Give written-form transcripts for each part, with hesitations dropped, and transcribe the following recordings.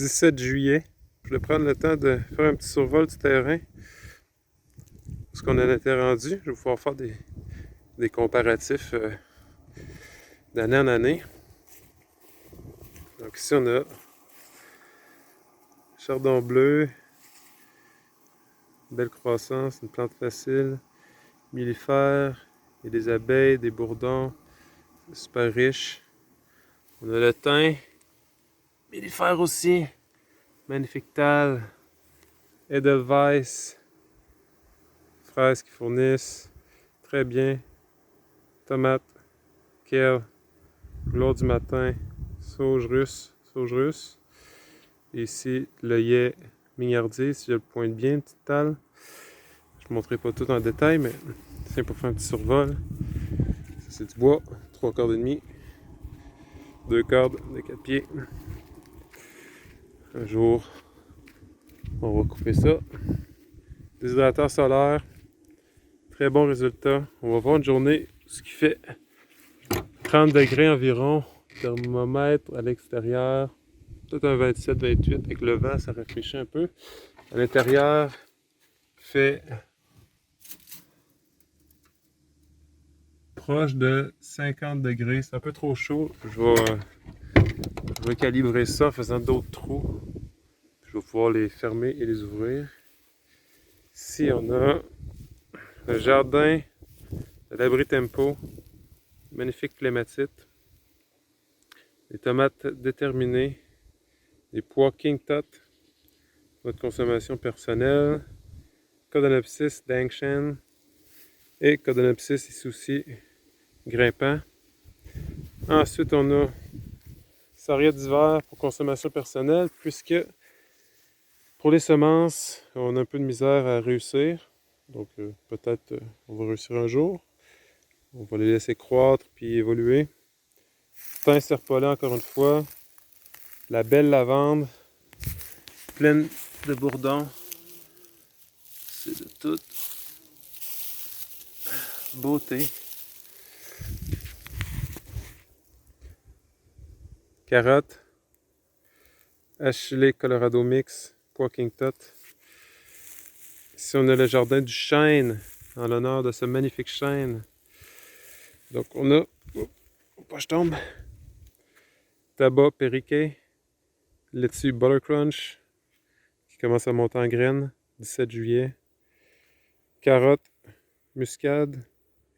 17 juillet. Je vais prendre le temps de faire un petit survol du terrain. Où est-ce qu'on en était rendu? Je vais pouvoir faire des comparatifs d'année en année. Donc ici on a chardon bleu, belle croissance, une plante facile, millifère, et des abeilles, des bourdons, super riche. On a le thym, millifère aussi, magnifique tale, Edelweiss, fraises qui fournissent très bien, tomates, kale, gloire du matin, sauge russe. Et ici, l'œillet mignardier, si je le pointe bien, une petite tale. Je ne montrerai pas tout en détail, mais c'est pour faire un petit survol. Ça, c'est du bois, 3 cordes et demie, 2 cordes de 4 pieds. Un jour, on va couper ça. Déshydrateur solaire, très bon résultat. On va voir une journée, ce qui fait 30 degrés environ, thermomètre à l'extérieur, peut-être un 27-28 avec le vent, ça rafraîchit un peu. À l'intérieur, fait proche de 50 degrés, c'est un peu trop chaud. Je vais calibrer ça en faisant d'autres trous. Je vais pouvoir les fermer et les ouvrir. Ici, on a le jardin de l'abri tempo, magnifique clématite, les tomates déterminées, les pois King Tut, notre consommation personnelle, Codonopsis Dangshan et Codonopsis ici aussi grimpant. Ensuite, on a sarriette d'hiver pour consommation personnelle, puisque pour les semences, on a un peu de misère à réussir. Donc peut-être on va réussir un jour. On va les laisser croître puis évoluer. Thym serpolet encore une fois. La belle lavande, pleine de bourdons. C'est de toute beauté. Carottes. Achille Colorado Mix, pois King Tut. Ici on a le jardin du chêne, en l'honneur de ce magnifique chêne. Donc on a, pas je tombe, tabac Periquet, laitue Buttercrunch, qui commence à monter en graines, 17 juillet. Carottes, muscade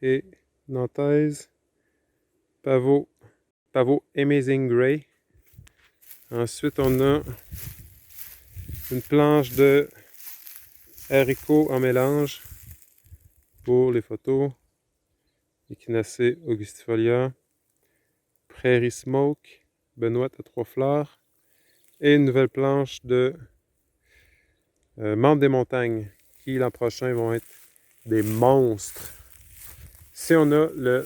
et nantaise. Pavot Amazing Grey. Ensuite on a une planche de haricots en mélange pour les photos. Echinacée augustifolia, Prairie Smoke, Benoît à 3 fleurs et une nouvelle planche de menthe des montagnes qui l'an prochain vont être des monstres. Ici on a le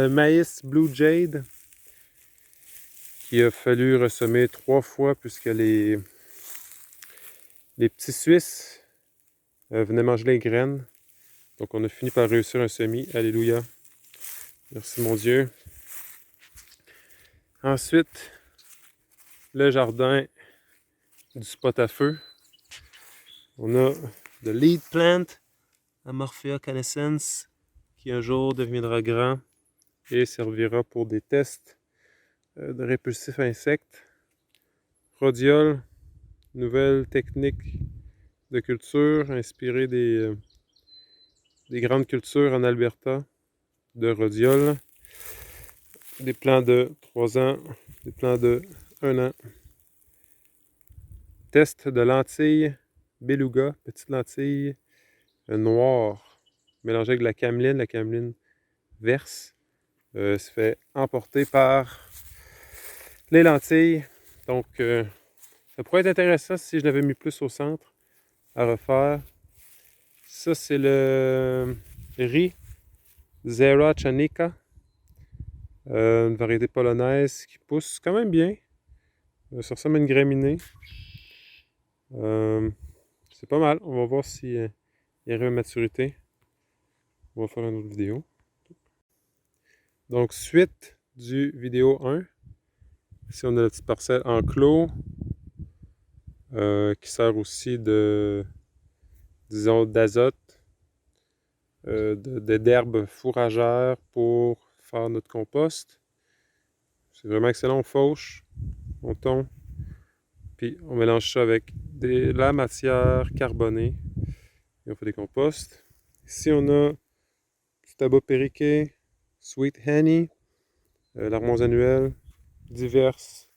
maïs Blue Jade qui a fallu ressemer 3 fois puisque les petits Suisses venaient manger les graines. Donc on a fini par réussir un semis. Alléluia. Merci mon Dieu. Ensuite, le jardin du spot à feu. On a The Lead Plant, Amorphea canescens, qui un jour deviendra grand et servira pour des tests de répulsifs insectes. Rhodiole, nouvelle technique de culture inspirée des grandes cultures en Alberta de rhodiole. Des plants de 3 ans, des plants de 1 an. Test de lentilles beluga, petite lentille noire, mélangée avec la cameline verse. Se fait emporter par les lentilles. Donc, ça pourrait être intéressant si je l'avais mis plus au centre à refaire. Ça, c'est le riz Zera Chanika, une variété polonaise qui pousse quand même bien. Ça ressemble à une graminée. C'est pas mal. On va voir si il arrive à maturité. On va faire une autre vidéo. Donc, suite du vidéo 1. Ici, on a la petite parcelle enclos. qui sert aussi de, disons, d'azote, d'herbe fourragère pour faire notre compost. C'est vraiment excellent, on fauche, on tond, puis on mélange ça avec la matière carbonée et on fait des composts. Ici, on a du tabac periqué, sweet honey, l'armoise annuelle, diverses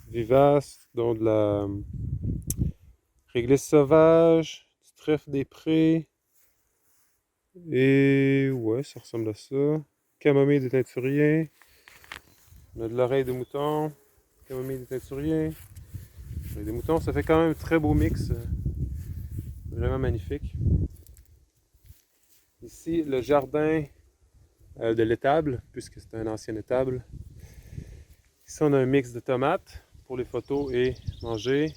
vivaces, dont de la réglisse sauvage, du trèfle des prés, et ouais, ça ressemble à ça. Camomille des teinturiers, on a de l'oreille de mouton, camomille des teinturiers, oreille des moutons, ça fait quand même un très beau mix, vraiment magnifique. Ici, le jardin de l'étable, puisque c'est un ancien étable. Ici, on a un mix de tomates pour les photos et manger.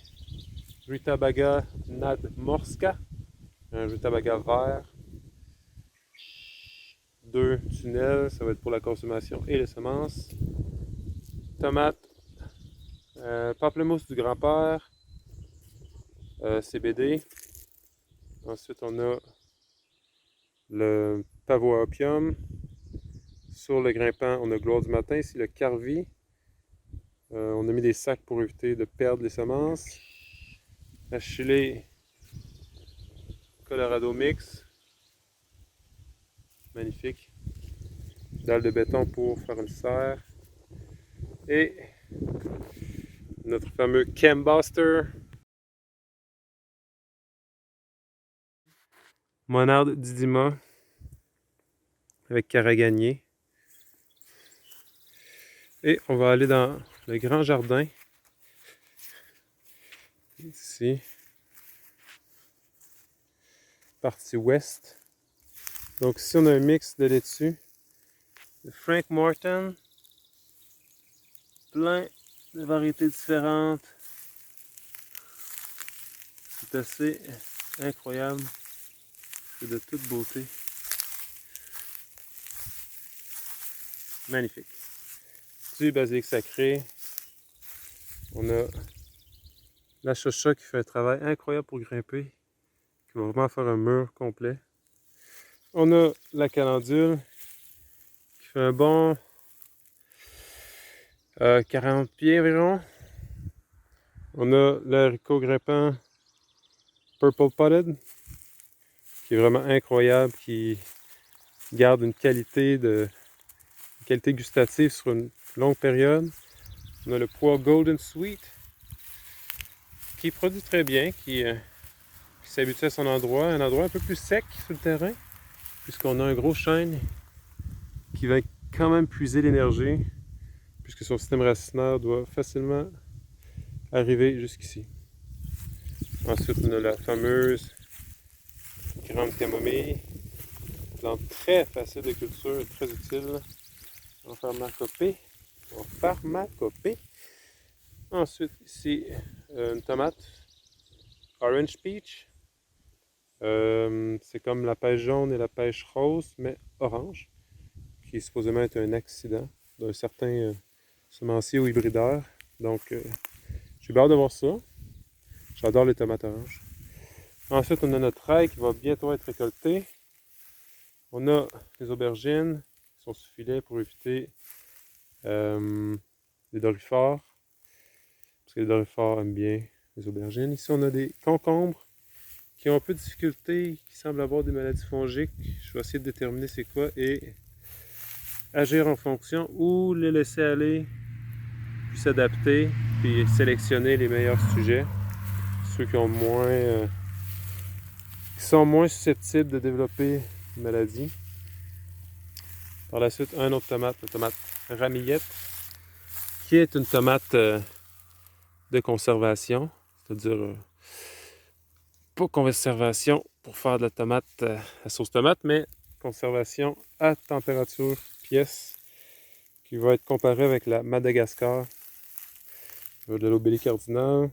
Rutabaga nadmorska, un rutabaga vert. 2 tunnels, ça va être pour la consommation et les semences. Tomates, pamplemousse du grand-père, CBD. Ensuite, on a le pavot à opium. Sur le grimpant, on a gloire du matin, ici le carvi. On a mis des sacs pour éviter de perdre les semences. Achillée Colorado Mix. Magnifique. Dalle de béton pour faire une serre. Et notre fameux Chembuster. Monarde Didima avec Caragagné. Et on va aller dans le grand jardin. Ici. Partie ouest. Donc ici on a un mix de laitue. De Frank Morton. Plein de variétés différentes. C'est assez incroyable. C'est de toute beauté. Magnifique. Du basilic sacré. On a la chocha qui fait un travail incroyable pour grimper. Qui va vraiment faire un mur complet. On a la calendule qui fait un bon 40 pieds environ. On a le haricot grimpant Purple Potted qui est vraiment incroyable, qui garde une qualité gustative sur une longue période. On a le pois Golden Sweet qui produit très bien, qui s'habitue à son endroit, un endroit un peu plus sec sur le terrain, puisqu'on a un gros chêne qui va quand même puiser l'énergie, puisque son système racinaire doit facilement arriver jusqu'ici. Ensuite, on a la fameuse grande camomille, plante très facile de culture et très utile en pharmacopée. Ensuite, ici, une tomate Orange Peach. C'est comme la pêche jaune et la pêche rose, mais orange, qui est supposément être un accident d'un certain semencier ou hybrideur. Donc, j'ai hâte de voir ça. J'adore les tomates oranges. Ensuite, on a notre ail qui va bientôt être récolté. On a les aubergines qui sont sous filet pour éviter les dorifores. Parce que les dorifores aiment bien les aubergines. Ici, on a des concombres qui ont un peu de difficulté, qui semblent avoir des maladies fongiques. Je vais essayer de déterminer c'est quoi et agir en fonction ou les laisser aller, puis s'adapter, puis sélectionner les meilleurs sujets. Ceux qui ont moins, qui sont moins susceptibles de développer une maladie. Par la suite, un autre tomate, la tomate ramillette, qui est une tomate de conservation, c'est-à-dire pas conservation pour faire de la tomate à sauce tomate, mais conservation à température pièce, qui va être comparée avec la Madagascar, de l'Obélie cardinale.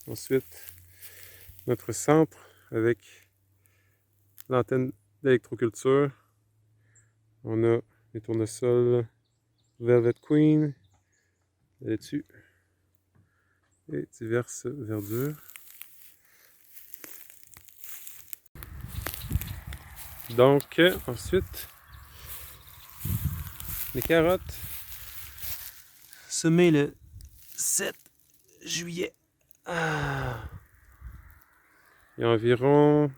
Ensuite, notre centre avec l'antenne d'électroculture. On a les tournesols Velvet Queen, là-dessus, et diverses verdures. Donc, ensuite, les carottes. Semées le 7 juillet. Ah. Il y a environ...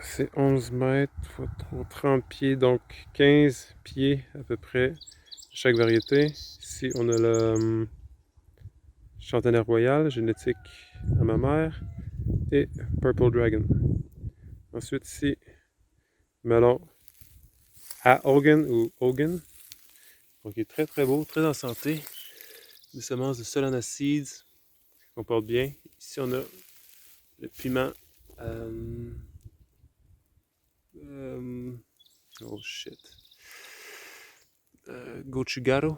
C'est 11 mètres fois 30 pieds, donc 15 pieds à peu près chaque variété. Ici, on a le Chantenay Royal, génétique à ma mère, et Purple Dragon. Ensuite, ici, melon à Hogan ou Hogan. Donc, il est très très beau, très en santé. Des semences de Solana Seeds, qui comportent bien. Ici, on a le piment. Oh shit. Gochugaro.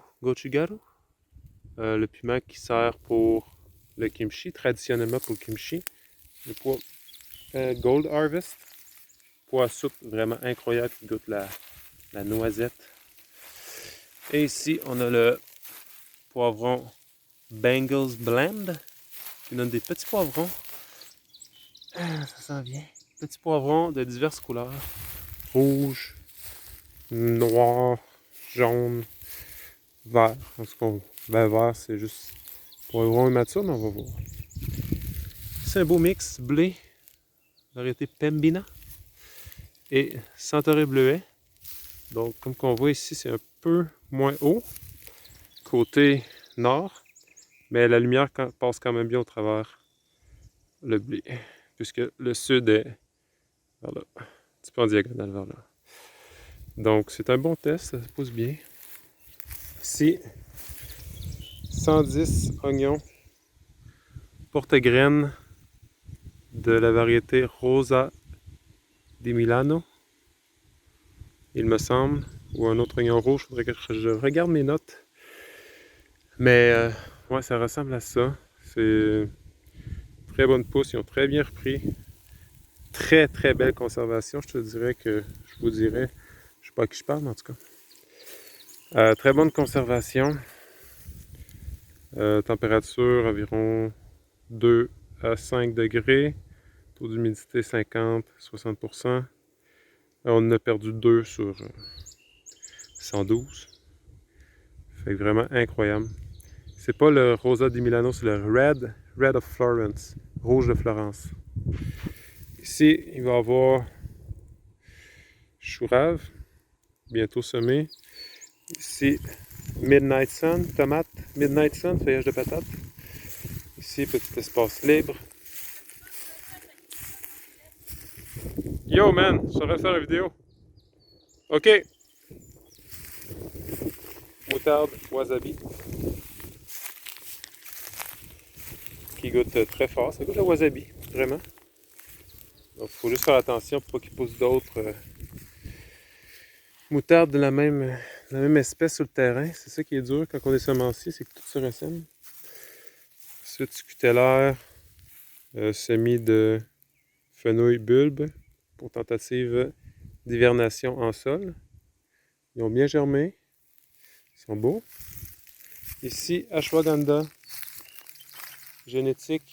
Le piment qui sert pour le kimchi, traditionnellement pour le kimchi. Le pois Gold Harvest. Pois à soupe vraiment incroyable qui goûte la noisette. Et ici, on a le poivron Bengals Blend qui donne des petits poivrons. Ah, ça sent bien. Petits poivrons de diverses couleurs. Rouge, noir, jaune, vert. En tout cas, vert, c'est juste poivron immature, mais on va voir. C'est un beau mix blé, variété Pembina et Centauré bleuet. Donc, comme qu'on voit ici, c'est un peu moins haut, côté nord, mais la lumière passe quand même bien au travers le blé, puisque le sud est vers là, un petit peu en diagonale vers là. Donc, c'est un bon test, ça se pousse bien. Ici, 110 oignons porte-graines de la variété Rosa di Milano, il me semble, ou un autre oignon rouge, il faudrait que je regarde mes notes. Mais ouais, ça ressemble à ça. C'est très bonne pousse, ils ont très bien repris. Très très belle conservation, je te dirais que je vous dirais, je sais pas à qui je parle, mais en tout cas. Très bonne conservation. Température environ 2 à 5 degrés. Taux d'humidité 50-60%. On en a perdu 2 sur 112. Fait que vraiment incroyable. C'est pas le Rosa di Milano, c'est le Red of Florence. Rouge de Florence. Ici, il va y avoir chou-rave, bientôt semé. Ici, Midnight Sun, tomate. Midnight Sun, feuillage de patate. Ici, petit espace libre. Yo man, je saurais faire une vidéo. Ok. Moutarde wasabi. Qui goûte très fort. Ça goûte le wasabi, vraiment. Donc, il faut juste faire attention pour pas qu'il pousse d'autres moutardes de la même espèce sur le terrain. C'est ça qui est dur quand on est semencier, c'est que tout se ressème. Ensuite, scutellaire, semis de fenouil bulbe pour tentative d'hivernation en sol. Ils ont bien germé. Ils sont beaux. Ici, ashwagandha, génétique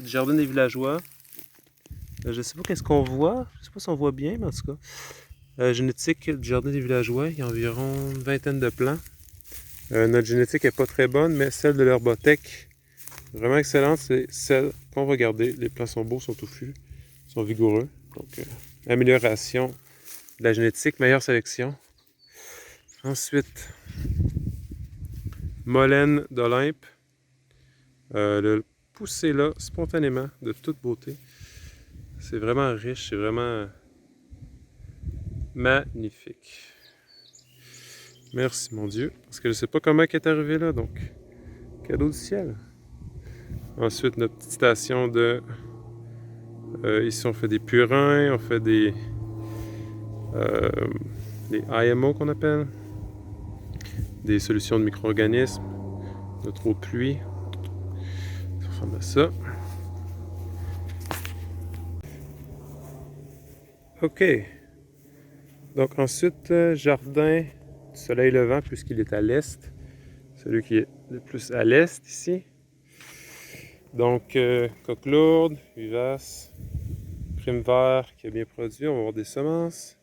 du jardin des villageois. Je ne sais pas qu'est-ce qu'on voit. Je ne sais pas si on voit bien, mais en tout cas. Génétique du jardin des villageois. Il y a environ une vingtaine de plants. Notre génétique n'est pas très bonne, mais celle de l'herbothèque, vraiment excellente. C'est celle qu'on va garder. Les plants sont beaux, sont touffus, sont vigoureux. Donc, amélioration de la génétique, meilleure sélection. Ensuite, Molène d'Olympe. Le poussé là, spontanément, de toute beauté. C'est vraiment riche, c'est vraiment magnifique. Merci mon Dieu, parce que je ne sais pas comment elle est arrivée là, donc cadeau du ciel. Ensuite, notre petite station de... ici, on fait des purins, on fait des IMO qu'on appelle, des solutions de micro-organismes, notre eau de pluie. Ça ressemble à ça. OK. Donc ensuite, jardin du soleil levant, puisqu'il est à l'est. Celui qui est le plus à l'est ici. Donc, coque lourde, vivace. prime vert qui a bien produit. On va avoir des semences.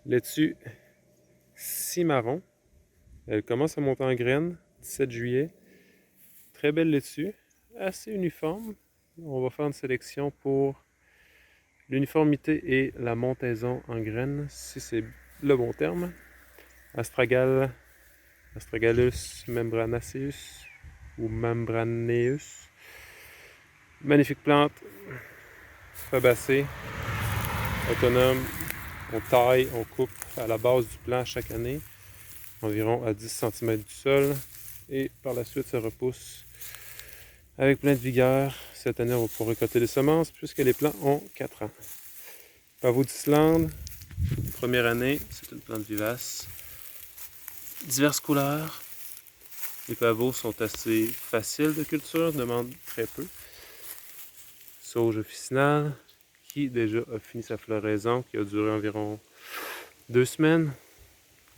Laitue cimarron. Elle commence à monter en graines. 17 juillet. Très belle laitue. Assez uniforme. On va faire une sélection pour l'uniformité et la montaison en graines, si c'est le bon terme. Astragalus membranaceus ou membraneus. Magnifique plante, fabacée, autonome. On taille, on coupe à la base du plant chaque année, environ à 10 cm du sol. Et par la suite, ça repousse avec plein de vigueur. Cette année, on va pouvoir récolter des semences puisque les plants ont 4 ans. Pavot d'Islande, première année, c'est une plante vivace. Diverses couleurs. Les pavots sont assez faciles de culture, demandent très peu. Sauge officinale, qui déjà a fini sa floraison, qui a duré environ 2 semaines.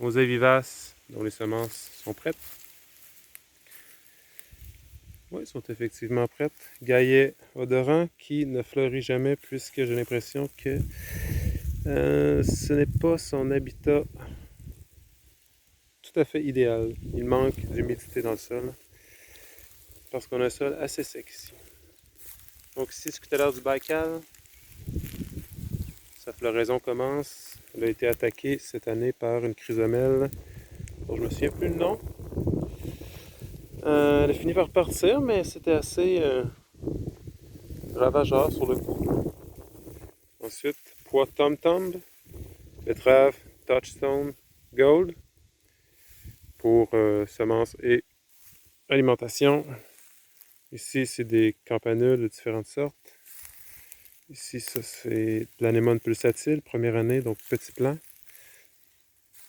Oseille vivace, dont les semences sont prêtes. Oui, sont effectivement prêtes. Gaillet odorant, qui ne fleurit jamais, puisque j'ai l'impression que ce n'est pas son habitat tout à fait idéal. Il manque d'humidité dans le sol, parce qu'on a un sol assez sec ici. Donc ici, Scutellaire du Baïkal, sa floraison commence. Elle a été attaquée cette année par une chrysomèle dont je me souviens plus le nom. Elle a fini par partir, mais c'était assez ravageur sur le coup. Ensuite, pois Tom Tom, betterave Touchstone Gold pour semences et alimentation. Ici, c'est des campanules de différentes sortes. Ici, ça c'est de l'anémone pulsatile, première année, donc petit plant.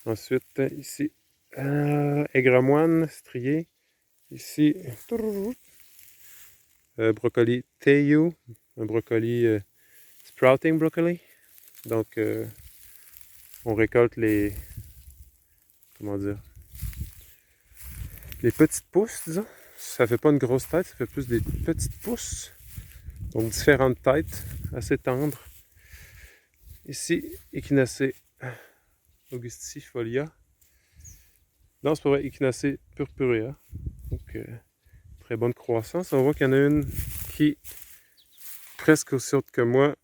Ensuite, ici, aigre-moine strié. Ici, brocoli Teiu, un brocoli sprouting broccoli. Donc, on récolte les, comment dire, les petites pousses, disons. Ça fait pas une grosse tête, ça fait plus des petites pousses. Donc, différentes têtes, assez tendres. Ici, Echinacée augustifolia. Non, c'est pas vrai, Echinacée purpurea. Donc, très bonne croissance. On voit qu'il y en a une qui est presque aussi haute que moi.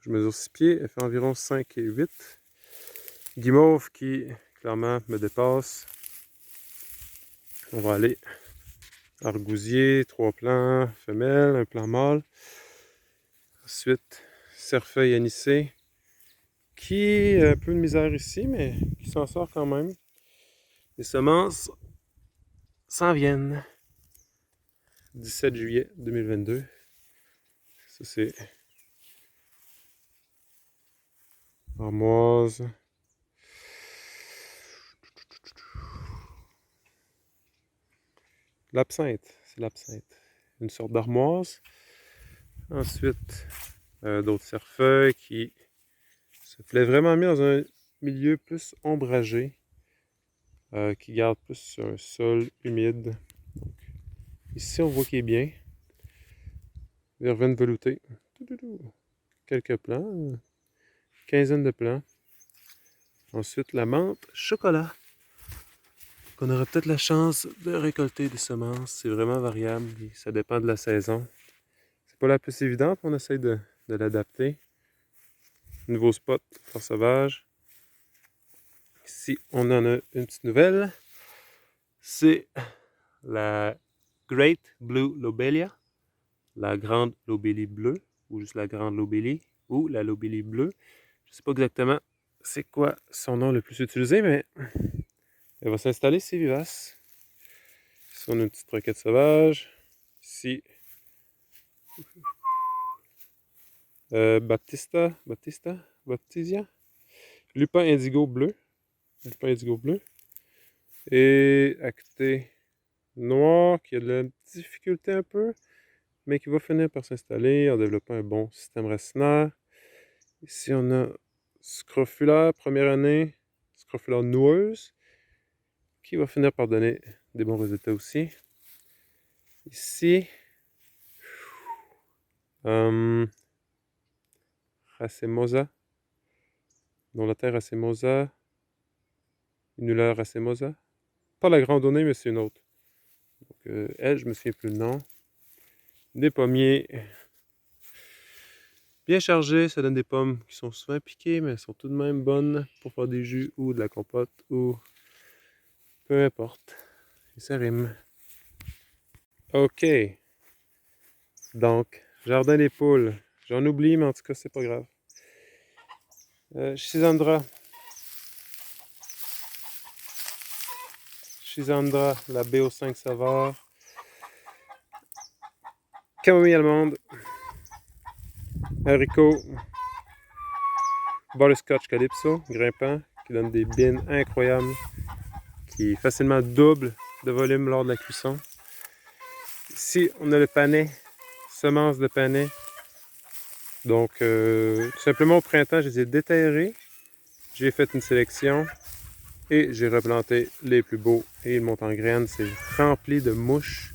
Je mesure 6 pieds, elle fait environ 5 et 8. Guimauve qui, clairement, me dépasse. On va aller argousier, 3 plants femelles, un plant mâle. Ensuite, cerfeuil anisé, qui a un peu de misère ici, mais qui s'en sort quand même. Les semences s'en viennent. 17 juillet 2022. Ça, c'est armoise. L'absinthe, c'est l'absinthe. Une sorte d'armoise. Ensuite, d'autres cerfeuils qui se plaît vraiment mieux dans un milieu plus ombragé, qui garde plus un sol humide. Donc, ici, on voit qu'il est bien. Verveine veloutée. Quelques plants, quinzaine de plants. Ensuite, la menthe chocolat, qu'on aura peut-être la chance de récolter des semences. C'est vraiment variable, ça dépend de la saison. C'est pas la plus évidente, on essaye de l'adapter. Nouveau spot, fleurs sauvages. Ici, on en a une petite nouvelle. C'est la Great Blue Lobelia, la grande lobelie bleue, ou juste la grande lobelie, ou la lobelie bleue. Je ne sais pas exactement c'est quoi son nom le plus utilisé, mais elle va s'installer, c'est vivace. Ici, on a une petite roquette sauvage. Ici, Baptisia, lupin indigo bleu. Et acté noir qui a de la difficulté un peu, mais qui va finir par s'installer en développant un bon système racinaire. Ici, on a scrofula, première année, scrofula noueuse, qui va finir par donner des bons résultats aussi. Ici, racemosa. Inulaire racemosa. Pas la grandonnée, mais c'est une autre. Donc, elle, je me souviens plus le nom. Des pommiers bien chargés, ça donne des pommes qui sont souvent piquées, mais elles sont tout de même bonnes pour faire des jus ou de la compote ou peu importe. Et ça rime. Ok. Donc, jardin des poules. J'en oublie, mais en tout cas, c'est pas grave. Schisandra, la BO5 saveur. Camomille allemande. Haricot. Butterscotch Calypso, grimpant, qui donne des bines incroyables, qui facilement double de volume lors de la cuisson. Ici, on a le panais, semences de panais. Donc, tout simplement au printemps, je les ai déterrés. J'ai fait une sélection et j'ai replanté les plus beaux. Et ils montent en graines, c'est rempli de mouches.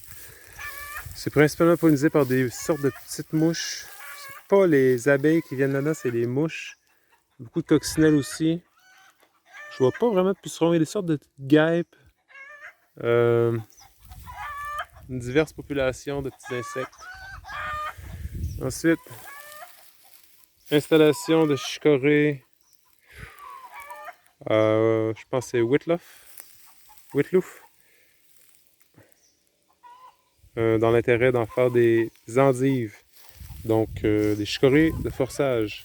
C'est principalement pollinisé par des sortes de petites mouches. C'est pas les abeilles qui viennent là-dedans, c'est les mouches. Beaucoup de coccinelles aussi. Je vois pas vraiment de pucerons. Il y a des sortes de guêpes. Diverses populations de petits insectes. Ensuite, installation de chicorée. Je pense que c'est Whitlouf. Dans l'intérêt d'en faire des endives. Donc, des chicorées de forçage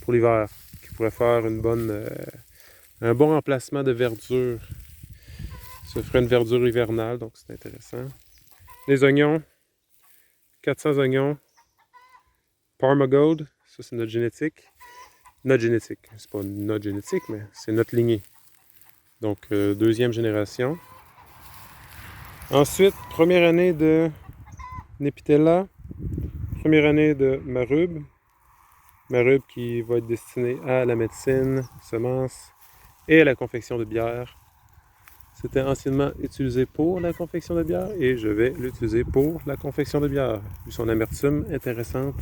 pour l'hiver. Qui pourraient faire un bon remplacement de verdure. Ça ferait une verdure hivernale, donc c'est intéressant. Les oignons. 400 oignons. Parma Gold, ça c'est notre génétique. Notre génétique, c'est pas notre génétique, mais c'est notre lignée. Donc, deuxième génération. Ensuite, première année de Nepitella. Première année de Marube. Marube qui va être destinée à la médecine, semences et à la confection de bière. C'était anciennement utilisé pour la confection de bière et je vais l'utiliser pour la confection de bière, vu son amertume intéressante.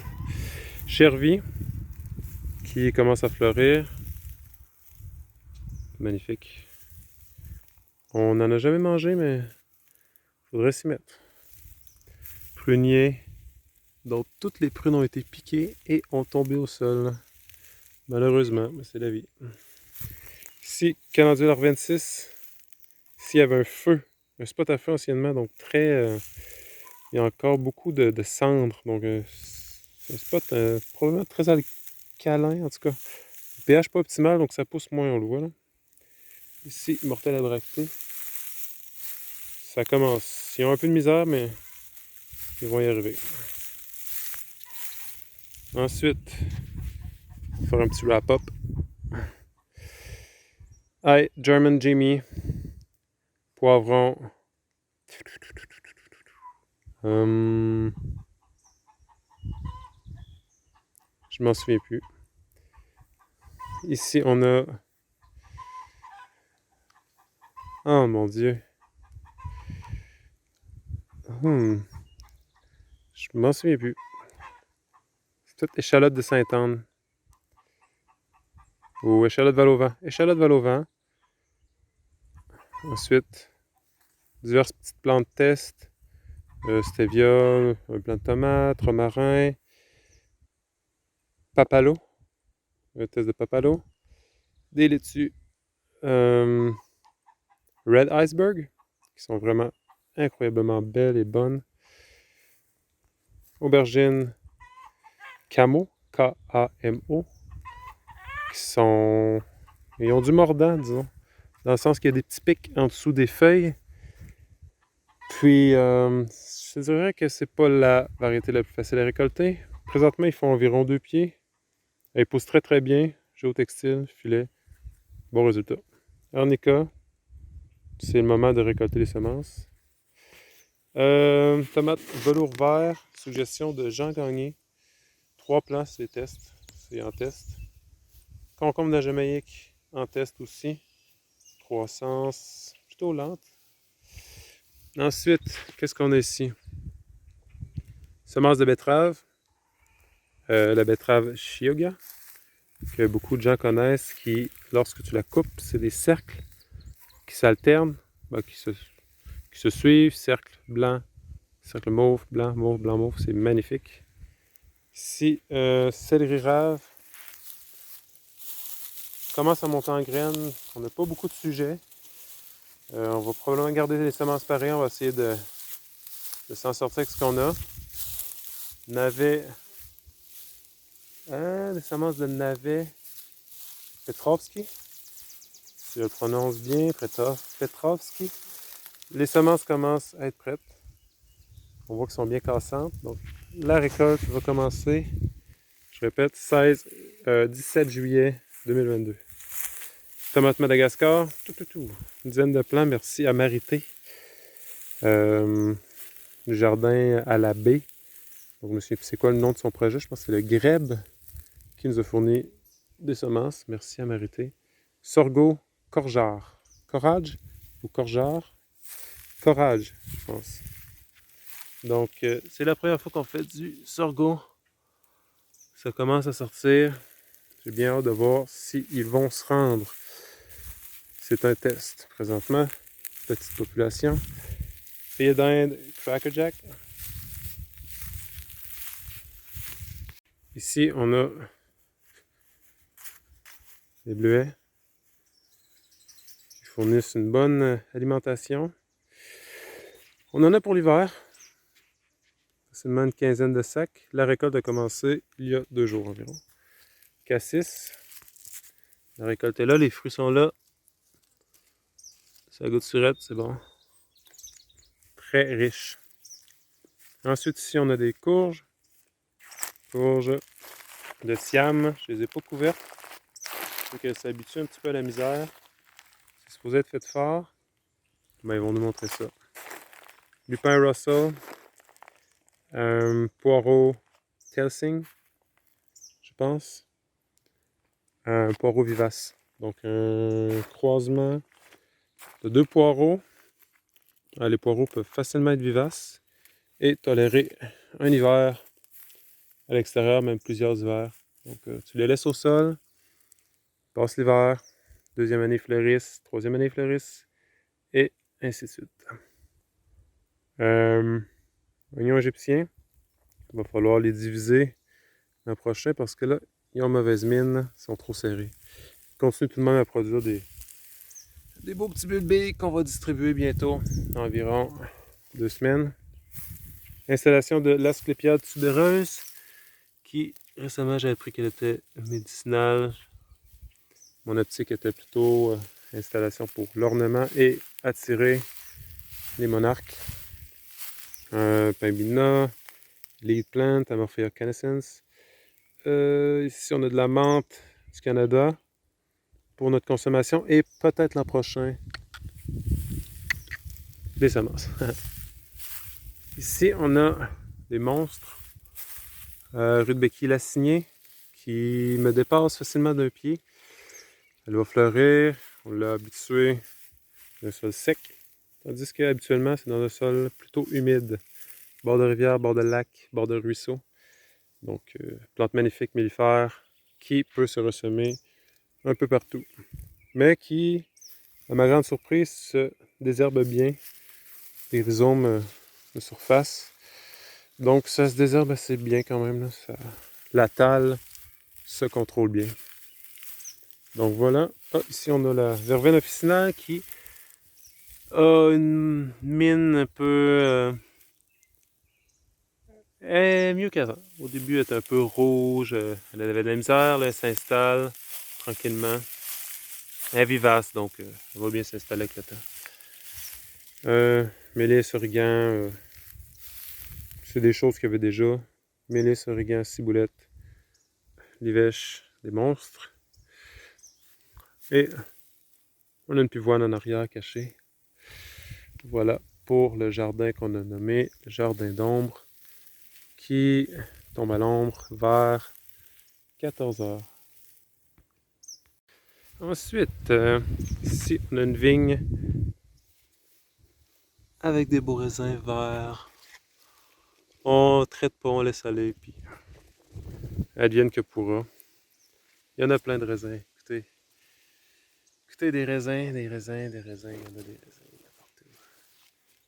Chervie, qui commence à fleurir. Magnifique. On n'en a jamais mangé, mais il faudrait s'y mettre. Prunier. Donc, toutes les prunes ont été piquées et ont tombé au sol. Malheureusement, mais c'est la vie. Ici, calendula 26. Ici, il y avait un feu, un spot à feu anciennement, donc très... il y a encore beaucoup de cendres, donc c'est un spot probablement très alcalin, en tout cas. Le pH pas optimal, donc ça pousse moins, on le voit là. Ici, Mortel abracté. Ça commence. Ils ont un peu de misère, mais ils vont y arriver. Ensuite, on va faire un petit wrap-up. German Jimmy. Poivron. Je m'en souviens plus. Ici, on a... Oh mon Dieu. Je m'en souviens plus. C'est peut-être échalote de Sainte-Anne. Ou échalote Valovan. Échalote Valovan. Ensuite, diverses petites plantes test. Stevia, un plant de tomate, romarin. Papalo. Un test de papalo. Des laitues. Red Iceberg. Qui sont vraiment incroyablement belles et bonnes. Aubergines Camo. K-A-M-O. Qui sont... Ils ont du mordant, disons. Dans le sens qu'il y a des petits pics en dessous des feuilles. Puis, je dirais que c'est pas la variété la plus facile à récolter. Présentement, ils font environ 2 pieds. Ils poussent très très bien. Géotextile, filet. Bon résultat. Arnica. C'est le moment de récolter les semences. Tomate velours vert. Suggestion de Jean Gagné. 3 plants, c'est test. C'est en test. Concombre de la Jamaïque. En test aussi. Croissance plutôt lente. Ensuite, qu'est-ce qu'on a ici? Semences de betterave. La betterave Chioggia. que beaucoup de gens connaissent, qui, lorsque tu la coupes, c'est des cercles qui s'alternent, qui se suivent, cercle blanc, cercle mauve, blanc, mauve, c'est magnifique. Ici, céleri rave commence à monter en graines. On n'a pas beaucoup de sujets. On va probablement garder les semences pareilles. On va essayer de s'en sortir avec ce qu'on a. Navet. Les semences de navet Petrovski. Si je le prononce bien, Petrovski. Les semences commencent à être prêtes. On voit qu'elles sont bien cassantes. Donc, la récolte va commencer, je répète, 17 juillet 2022. Tomates Madagascar, une dizaine de plants, merci à Marité. Du jardin à la baie. Donc, monsieur, c'est quoi le nom de son projet? Je pense que c'est le Greb qui nous a fourni des semences. Merci à Marité. Sorgho, Corjard. Corage ou Corjard? Corage, je pense. Donc, c'est la première fois qu'on fait du sorgho. Ça commence à sortir. J'ai bien hâte de voir s'ils vont se rendre. C'est un test présentement. Petite population. Fille d'Inde, Cracker Jack. Ici, on a les bleuets qui fournissent une bonne alimentation. On en a pour l'hiver. Facilement une quinzaine de sacs. La récolte a commencé il y a 2 jours environ. Cassis. La récolte est là, les fruits sont là. Ça goûte surette, c'est bon. Très riche. Ensuite, ici, on a des courges. Courges de Siam. Je les ai pas couvertes. Il faut qu'elles s'habituent un petit peu à la misère. C'est supposé être fait fort. Ben, ils vont nous montrer ça. Lupin Russell. Poireau Telsing, je pense. Un poireau vivace. Donc un croisement de 2 poireaux. Les poireaux peuvent facilement être vivaces et tolérer un hiver à l'extérieur, même plusieurs hivers. Donc tu les laisses au sol, passe l'hiver, deuxième année fleurissent, troisième année fleurissent, et ainsi de suite. Oignons égyptiens, il va falloir les diviser l'an prochain parce que là, ils ont mauvaise mine, ils sont trop serrés. Ils continuent tout de même à produire des beaux petits bulbés qu'on va distribuer bientôt, environ 2 semaines. Installation de l'Asclépiade tubéreuse, qui récemment j'ai appris qu'elle était médicinale. Mon optique était plutôt installation pour l'ornement et attirer les monarques. Pimbina, Lead Plant, Amorphea canescens. Ici on a de la menthe du Canada pour notre consommation et peut-être l'an prochain des semences. Ici on a des monstres. Rudbeckia Lassigné qui me dépasse facilement d'un pied. Elle va fleurir, on l'a habitué à un sol sec, tandis qu'habituellement c'est dans un sol plutôt humide. Bord de rivière, bord de lac, bord de ruisseau. Donc, plante magnifique mellifère qui peut se ressemer un peu partout. Mais qui, à ma grande surprise, se désherbe bien les rhizomes de surface. Donc, ça se désherbe assez bien quand même. Là. La tale se contrôle bien. Donc voilà. Ici, on a la verveine officinale qui a une mine un peu... mieux qu'avant. Au début, elle était un peu rouge. Elle avait de la misère. Là, elle s'installe tranquillement. Elle est vivace, donc elle va bien s'installer avec le temps. Mélisse, origan, c'est des choses qu'il y avait déjà. Mélisse, origan, ciboulette, livèche, des monstres. Et on a une pivoine en arrière cachée. Voilà pour le jardin qu'on a nommé le jardin d'ombre qui tombe à l'ombre vers 14 h. Ensuite, ici on a une vigne avec des beaux raisins verts. On traite pas, on laisse aller, puis advienne que pourra. Il y en a plein de raisins. Écoutez, écoutez, des raisins, des raisins, des raisins. Il y en a des raisins il y en a partout.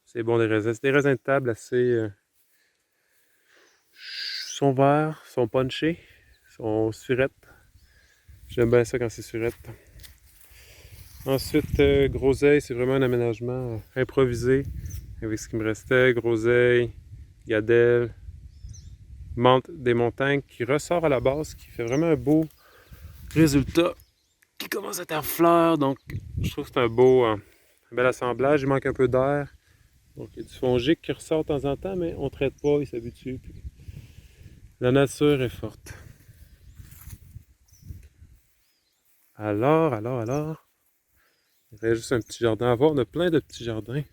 C'est bon, des raisins. C'est des raisins de table assez... sont verts, sont punchés, sont surettes. J'aime bien ça quand c'est surette. Ensuite, groseille, c'est vraiment un aménagement improvisé avec ce qui me restait. Groseille, gadelle, menthe des montagnes qui ressort à la base, qui fait vraiment un beau résultat qui commence à être en fleurs. Donc, je trouve que c'est un bel assemblage. Il manque un peu d'air. Donc, il y a du fongique qui ressort de temps en temps, mais on ne traite pas, il s'habitue. La nature est forte. Alors, il reste juste un petit jardin à voir. On a plein de petits jardins.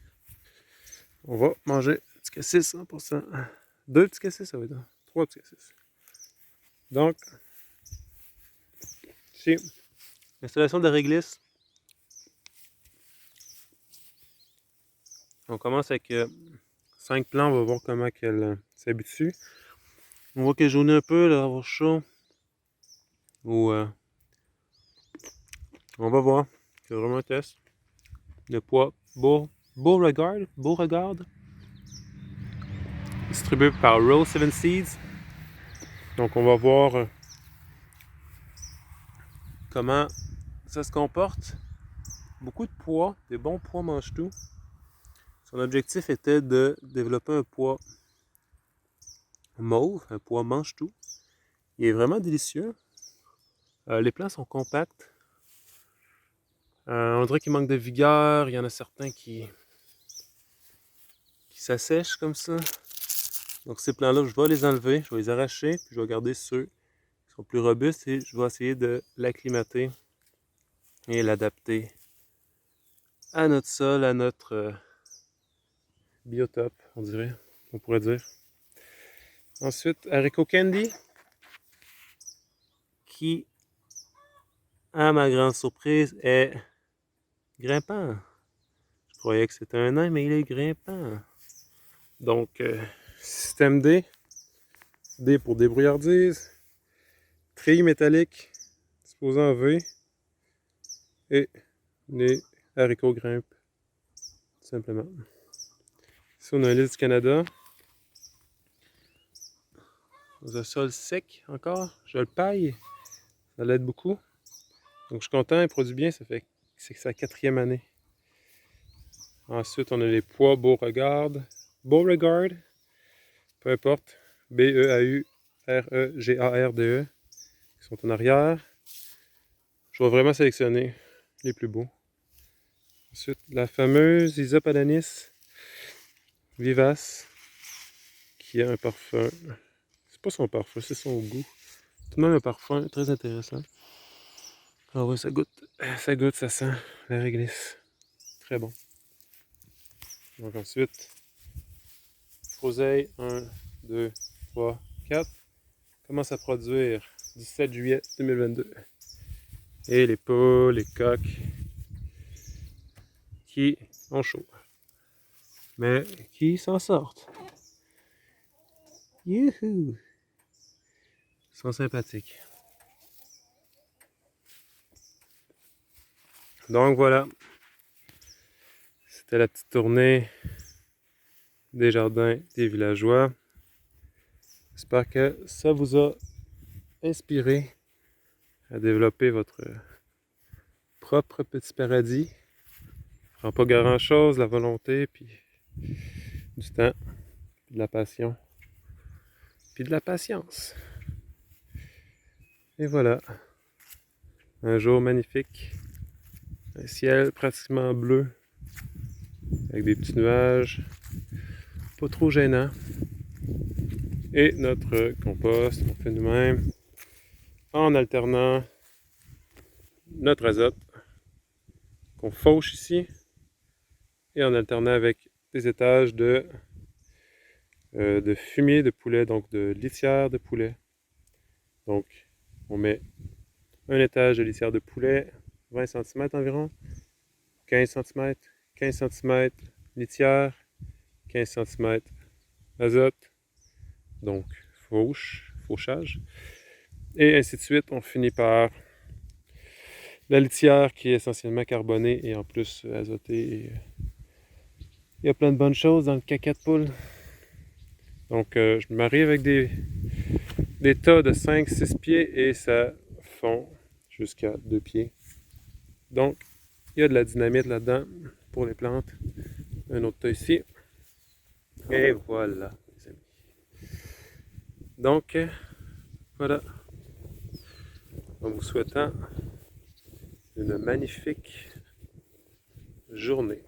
On va manger un petit cassis 100%. 2 petits cassis, ça va être 3 petits cassis. Donc, ici, l'installation de la réglisse. On commence avec 5 plants, on va voir comment elle s'habitue. On voit qu'elle jaunit un peu, elle va avoir chaud. Ou on va voir. C'est vraiment un test. Le poids Beauregard, distribué par Row 7 Seeds. Donc on va voir comment ça se comporte. Beaucoup de pois, des bons pois mange-tout. Son objectif était de développer un pois mauve, un pois mange-tout. Il est vraiment délicieux. Les plants sont compacts. On dirait qu'il manque de vigueur. Il y en a certains qui s'assèchent comme ça. Donc ces plants-là, je vais les enlever, je vais les arracher, puis je vais garder ceux qui sont plus robustes et je vais essayer de l'acclimater et l'adapter à notre sol, à notre biotope, on pourrait dire. Ensuite, haricot candy, qui, à ma grande surprise, est grimpant. Je croyais que c'était un nain, mais il est grimpant. Donc, système D. D pour débrouillardise. Treillis métallique, disposant en V. Et les haricots grimpent, tout simplement. Ici, on a un liste du Canada. Dans un sol sec encore. Je le paille. Ça l'aide beaucoup. Donc, je suis content, il produit bien. Ça fait que c'est sa 4e année. Ensuite, on a les pois Beauregard. Peu importe. BeauregardE. Qui sont en arrière. Je vais vraiment sélectionner les plus beaux. Ensuite, la fameuse Isopadanis vivace. Qui a un parfum. C'est pas son parfum, c'est son goût. Tout de même un parfum très intéressant. Ah ouais, ça goûte, ça sent la réglisse. Très bon. Donc ensuite, groseille 1, 2, 3, 4. Commence à produire 17 juillet 2022. Et les poules, les coqs qui ont chaud. Mais qui s'en sortent. Youhou! Ils sont sympathiques. Donc voilà. C'était la petite tournée des jardins des villageois. J'espère que ça vous a inspiré à développer votre propre petit paradis. Ça prend pas grand chose, la volonté, puis du temps, puis de la passion, puis de la patience. Et voilà, un jour magnifique, un ciel pratiquement bleu, avec des petits nuages, pas trop gênants. Et notre compost, on fait nous-mêmes, en alternant notre azote qu'on fauche ici, et en alternant avec des étages de fumier de poulet, donc de litière de poulet. Donc, on met un étage de litière de poulet, 20 cm environ, 15 cm, 15 cm litière, 15 cm azote, donc fauchage. Et ainsi de suite, on finit par La litière qui est essentiellement carbonée et en plus azotée. Et, il y a plein de bonnes choses dans le caca de poule. Donc je me marie avec des tas de 5-6 pieds et ça fond jusqu'à 2 pieds. Donc il y a de la dynamite là-dedans pour les plantes. Un autre tas ici. Et voilà, les amis. Donc, voilà. En vous souhaitant une magnifique journée.